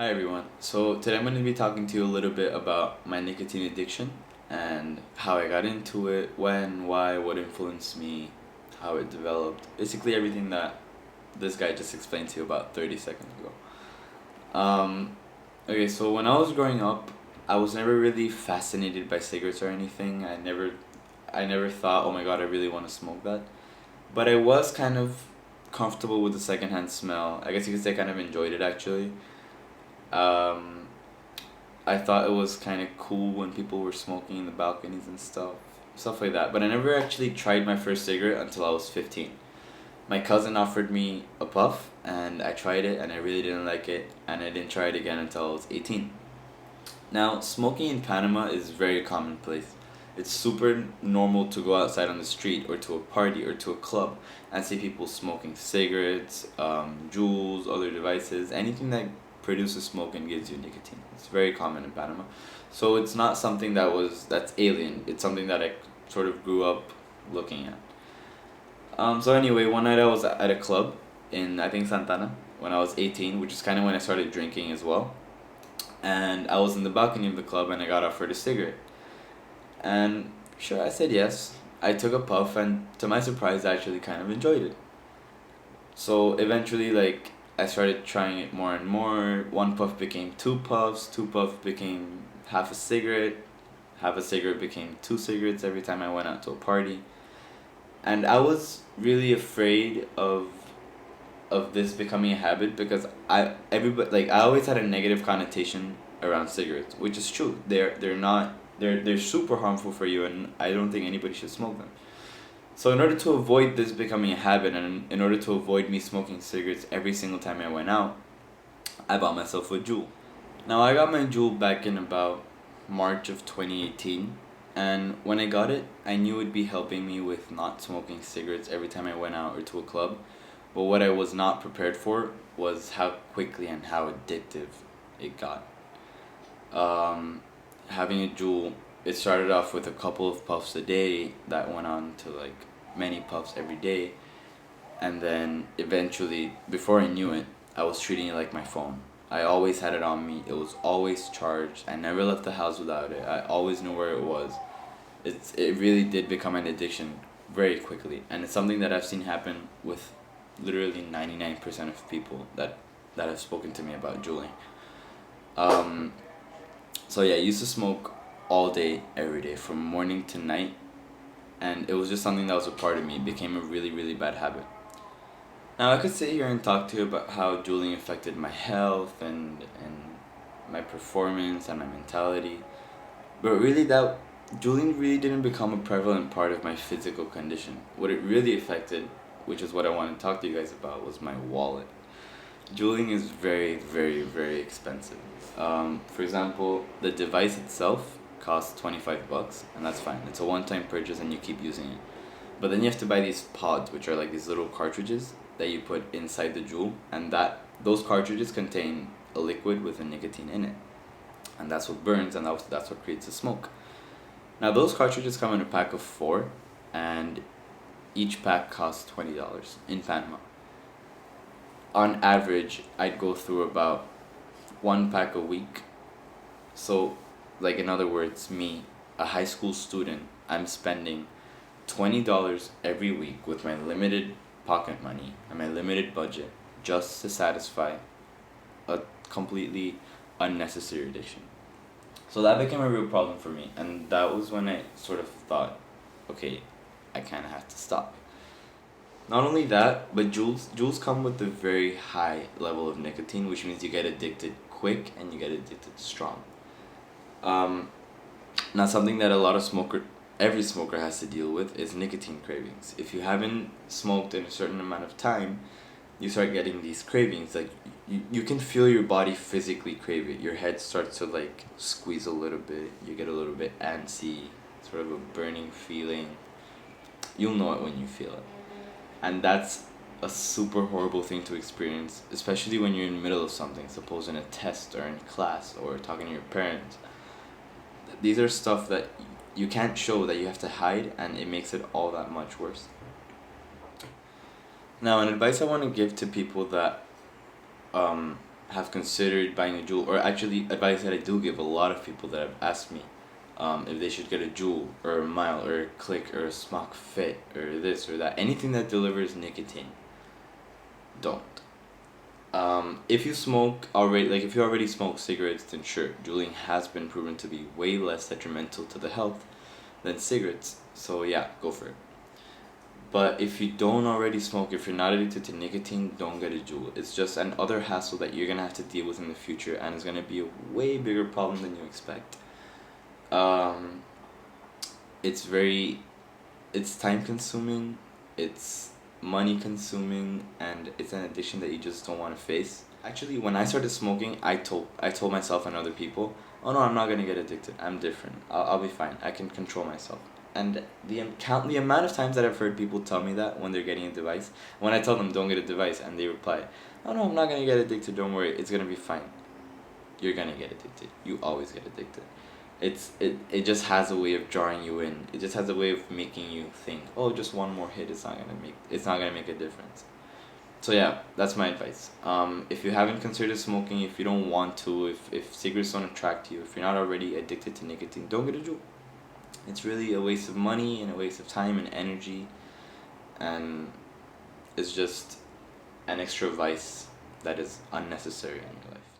Hi everyone. So today I'm going to be talking to you a little bit about my nicotine addiction and how I got into it, when, why, what influenced me, how it developed. Basically everything that this guy just explained to you about 30 seconds ago. Okay, so when I was growing up, I was never really fascinated by cigarettes or anything. I never thought, "Oh my God, I really want to smoke that." But I was kind of comfortable with the secondhand smell. I guess you could say I kind of enjoyed it actually. Um, I thought it was kind of cool when people were smoking in the balconies and stuff like that. But I never actually tried my first cigarette until I was 15. My cousin offered me a puff, and I tried it, and I really didn't like it, and I didn't try it again until I was 18. Now, smoking in Panama is very commonplace. It's super normal to go outside on the street or to a party or to a club and see people smoking cigarettes, Juuls, other devices, anything that produces smoke and gives you nicotine. It's very common in Panama. So it's not something that's alien. It's something that I sort of grew up looking at. So anyway, one night I was at a club in I think Santana when I was 18, which is kind of when I started drinking as well. And I was in the balcony of the club and I got offered a cigarette. And sure, I said yes. I took a puff, and to my surprise, I actually kind of enjoyed it. So eventually, like, I started trying it more and more. One puff became two puffs, two puffs became half a cigarette became two cigarettes every time I went out to a party. And I was really afraid of this becoming a habit because I always had a negative connotation around cigarettes, which is true. They're super harmful for you, and I don't think anybody should smoke them. So in order to avoid this becoming a habit, and in order to avoid me smoking cigarettes every single time I went out, I bought myself a Juul. Now I got my Juul back in about March of 2018, and when I got it, I knew it'd be helping me with not smoking cigarettes every time I went out or to a club. But what I was not prepared for was how quickly and how addictive it got. Um, Having a Juul, it started off with a couple of puffs a day that went on to like many puffs every day, and then eventually, before I knew it, I was treating it like my phone. I always had it on me. It was always charged. I never left the house without it. I always knew where it was. It really did become an addiction very quickly, and it's something that I've seen happen with literally 99% of people that have spoken to me about juuling. Um, so yeah, I used to smoke all day, every day, from morning to night, and it was just something that was a part of me. It became a really, really bad habit. Now I could sit here and talk to you about how juuling affected my health and my performance and my mentality, but really that juuling really didn't become a prevalent part of my physical condition. What it really affected, which is what I want to talk to you guys about, was my wallet. Juuling is very, very, very expensive. For example, the device itself costs 25 bucks, and that's fine. It's a one-time purchase and you keep using it. But then you have to buy these pods, which are like these little cartridges that you put inside the Juul, and those cartridges contain a liquid with a nicotine in it. And that's what burns, and that's what creates the smoke. Now those cartridges come in a pack of four, and each pack costs $20 in Panama. On average, I'd go through about one pack a week. So, like in other words, me, a high school student, I'm spending $20 every week with my limited pocket money and my limited budget just to satisfy a completely unnecessary addiction. So that became a real problem for me, and that was when I sort of thought, okay, I kind of have to stop. Not only that, but Juuls come with a very high level of nicotine, which means you get addicted quick and you get addicted strong. Um, Now something that every smoker has to deal with is nicotine cravings. If you haven't smoked in a certain amount of time, you start getting these cravings. Like you can feel your body physically crave it. Your head starts to like squeeze a little bit. You get a little bit antsy, sort of a burning feeling. You'll know it when you feel it. And that's a super horrible thing to experience, especially when you're in the middle of something, suppose in a test or in class or talking to your parents. These are stuff that you can't show, that you have to hide, and it makes it all that much worse. Now, an advice I want to give to people that have considered buying a Juul, or actually advice that I do give a lot of people that have asked me if they should get a Juul or a Mile or a Click or a Smock Fit or this or that, anything that delivers nicotine, don't. If you smoke already, like if you already smoke cigarettes, then sure, juuling has been proven to be way less detrimental to the health than cigarettes. So yeah, go for it. But if you don't already smoke, if you're not addicted to nicotine, don't get a Juul. It's just another hassle that you're gonna have to deal with in the future, and it's gonna be a way bigger problem than you expect. Um, it's very, it's time consuming, it's money consuming, and it's an addiction that you just don't want to face. Actually, when I started smoking, I told myself and other people, oh no, I'm not gonna get addicted. I'm different. I'll be fine. I can control myself. And the amount of times that I've heard people tell me that when they're getting a device, when I tell them don't get a device, and they reply, oh no, I'm not gonna get addicted. Don't worry, it's gonna be fine. You're gonna get addicted. You always get addicted. It just has a way of drawing you in. It just has a way of making you think, oh, just one more hit, it's not gonna make a difference. So yeah, that's my advice. If you haven't considered smoking, if you don't want to, if cigarettes don't attract you, if you're not already addicted to nicotine, don't get a Juul. It's really a waste of money and a waste of time and energy, and it's just an extra vice that is unnecessary in your life.